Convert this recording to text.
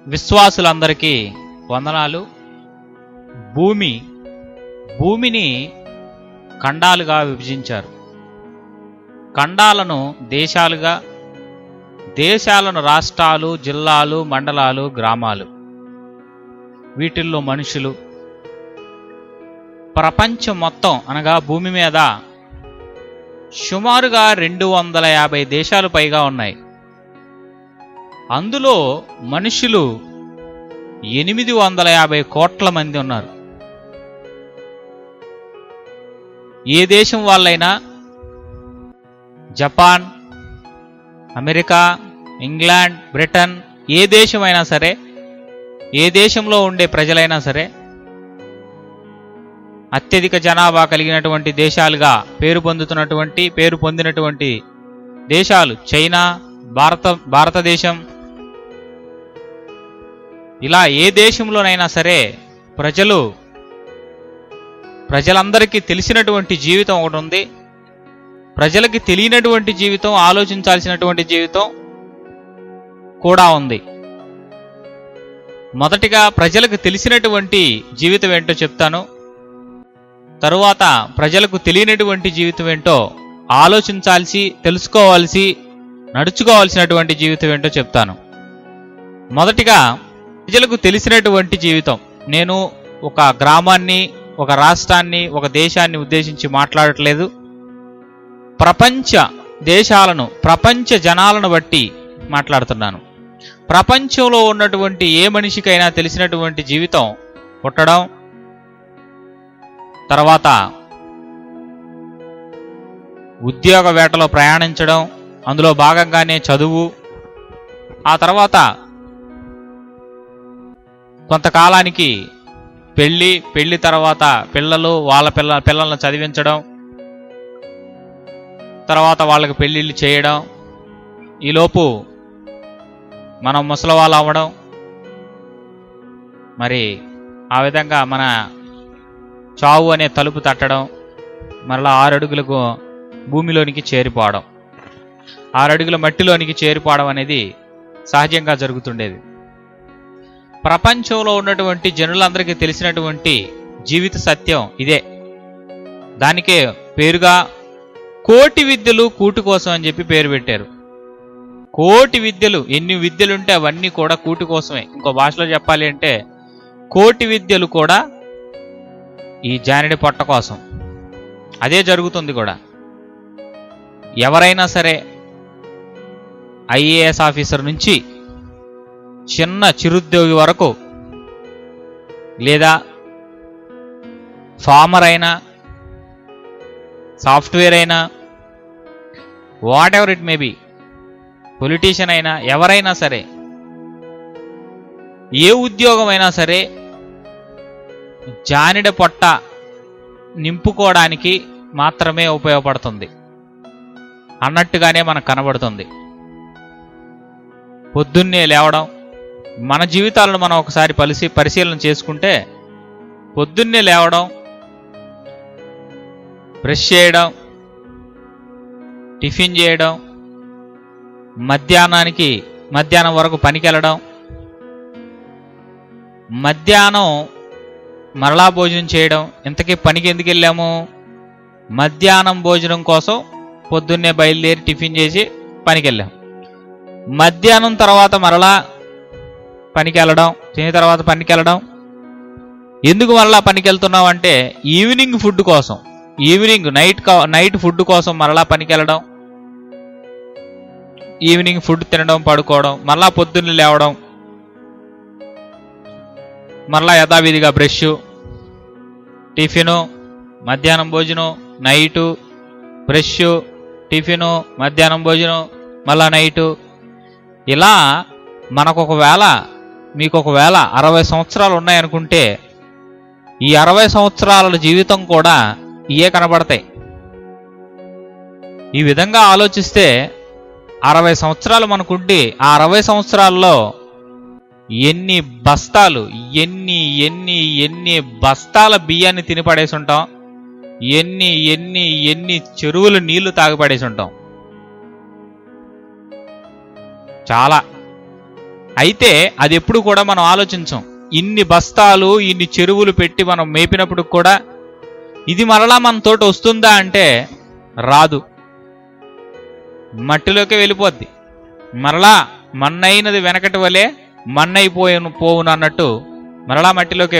విశ్వాసులందరికీ వందనాలు. భూమిని ఖండాలుగా విభజించారు. ఖండాలను దేశాలుగా, దేశాలను రాష్ట్రాలు, జిల్లాలు, మండలాలు, గ్రామాలు, వీటిల్లో మనుషులు. ప్రపంచం మొత్తం అనగా భూమి మీద సుమారుగా 250 దేశాలు పైగా ఉన్నాయి. అందులో మనుషులు 850 కోట్ల మంది ఉన్నారు. ఏ దేశం వాళ్ళైనా, జపాన్, అమెరికా, ఇంగ్లాండ్, బ్రిటన్, ఏ దేశమైనా సరే, ఏ దేశంలో ఉండే ప్రజలైనా సరే, అత్యధిక జనాభా కలిగినటువంటి దేశాలుగా పేరు పొందినటువంటి దేశాలు చైనా, భారతదేశం. ఇలా ఏ దేశంలోనైనా సరే ప్రజలందరికీ తెలిసినటువంటి జీవితం ఒకటి ఉంది. ప్రజలకి తెలియనటువంటి జీవితం, ఆలోచించాల్సినటువంటి జీవితం కూడా ఉంది. మొదటిగా ప్రజలకు తెలిసినటువంటి జీవితం ఏంటో చెప్తాను. తరువాత ప్రజలకు తెలియనటువంటి జీవితం ఏంటో ఆలోచించాల్సి, తెలుసుకోవాల్సి, నడుచుకోవాల్సినటువంటి జీవితం ఏంటో చెప్తాను. మొదటిగా ప్రజలకు తెలిసినటువంటి జీవితం. నేను ఒక గ్రామాన్ని, ఒక రాష్ట్రాన్ని, ఒక దేశాన్ని ఉద్దేశించి మాట్లాడట్లేదు. ప్రపంచ దేశాలను, ప్రపంచ జనాలను బట్టి మాట్లాడుతున్నాను. ప్రపంచంలో ఉన్నటువంటి ఏ మనిషికైనా తెలిసినటువంటి జీవితం పుట్టడం, తర్వాత ఉద్యోగ వేటలో ప్రయాణించడం, అందులో భాగంగానే చదువు, ఆ తర్వాత కొంతకాలానికి పెళ్లి తర్వాత పిల్లలు, వాళ్ళ పిల్లలను చదివించడం, తర్వాత వాళ్ళకి పెళ్ళిళ్ళు చేయడం, ఈలోపు మనం ముసలివాళ్ళు అవ్వడం, మరి ఆ విధంగా మన చావు అనే తలుపు తట్టడం, మరలా 6 అడుగులకు భూమిలోనికి చేరిపోవడం, 6 అడుగుల మట్టిలోనికి చేరిపోవడం అనేది సహజంగా జరుగుతుండేది. ప్రపంచంలో ఉన్నటువంటి జనులందరికీ తెలిసినటువంటి జీవిత సత్యం ఇదే. దానికే పేరుగా కోటి విద్యలు కూటి కోసం అని చెప్పి పేరు పెట్టారు. కోటి విద్యలు, ఎన్ని విద్యలుంటే అవన్నీ కూడా కూటి కోసమే. ఇంకో భాషలో చెప్పాలి అంటే కోటి విద్యలు కూడా ఈ జానెడి పొట్ట కోసం. అదే జరుగుతుంది కూడా. ఎవరైనా సరే ఐఏఎస్ ఆఫీసర్ నుంచి చిన్న చిరుద్యోగి వరకు, లేదా ఫార్మర్ అయినా, సాఫ్ట్వేర్ అయినా, what ever it may be, politician అయినా, ఎవరైనా సరే, ఏ ఉద్యోగం అయినా సరే జానెడ పొట్ట నింపుకోవడానికి మాత్రమే ఉపయోగపడుతుంది అన్నట్టుగానే మనకు కనబడుతుంది. పొద్దున్నే లేవడం, మన జీవితాలను మనం ఒకసారి పరిశీలన చేసుకుంటే, పొద్దున్నే లేవడం, బ్రష్ చేయడం, టిఫిన్ చేయడం, మధ్యాహ్నం వరకు పనికి వెళ్ళడం, మధ్యాహ్నం మరలా భోజనం చేయడం. ఇంతకీ పనికి ఎందుకు వెళ్ళాము? మధ్యాహ్నం భోజనం కోసం పొద్దున్నే బయలుదేరి టిఫిన్ చేసి పనికి వెళ్ళాం. మధ్యాహ్నం తర్వాత మరలా పనికి వెళ్ళడం, తిని తర్వాత పనికి వెళ్ళడం. ఎందుకు మరలా పనికి వెళ్తున్నాం అంటే ఈవినింగ్ ఫుడ్ కోసం, నైట్ ఫుడ్ కోసం మరలా పనికి వెళ్ళడం, ఈవినింగ్ ఫుడ్ తినడం, పడుకోవడం, మరలా పొద్దున్నే లేవడం, మరలా యథావిధిగా బ్రష్, టిఫిను, మధ్యాహ్నం భోజనం, నైటు, బ్రష్, టిఫిను, మధ్యాహ్నం భోజనం, మళ్ళా నైటు. ఇలా మీకు ఒకవేళ 60 సంవత్సరాలు ఉన్నాయనుకుంటే, ఈ 60 సంవత్సరాల జీవితం కూడా ఇయే కనబడతాయి. ఈ విధంగా ఆలోచిస్తే 60 సంవత్సరాలు మనకుంటే, ఆ 60 సంవత్సరాల్లో ఎన్ని బస్తాల బియ్యాన్ని తినిపడేసి ఉంటాం, ఎన్ని చెరువులు నీళ్లు తాగిపడేసి ఉంటాం. చాలా అయితే అది ఎప్పుడు కూడా మనం ఆలోచించం. ఇన్ని బస్తాలు ఇన్ని చెరువులు పెట్టి మనం మేపినప్పుడు కూడా ఇది మరలా మన తోట వస్తుందా అంటే రాదు, మట్టిలోకి వెళ్ళిపోద్ది. మరలా మన్నైనది వెనకటి వలె మన్నైపోవును అన్నట్టు మరలా మట్టిలోకి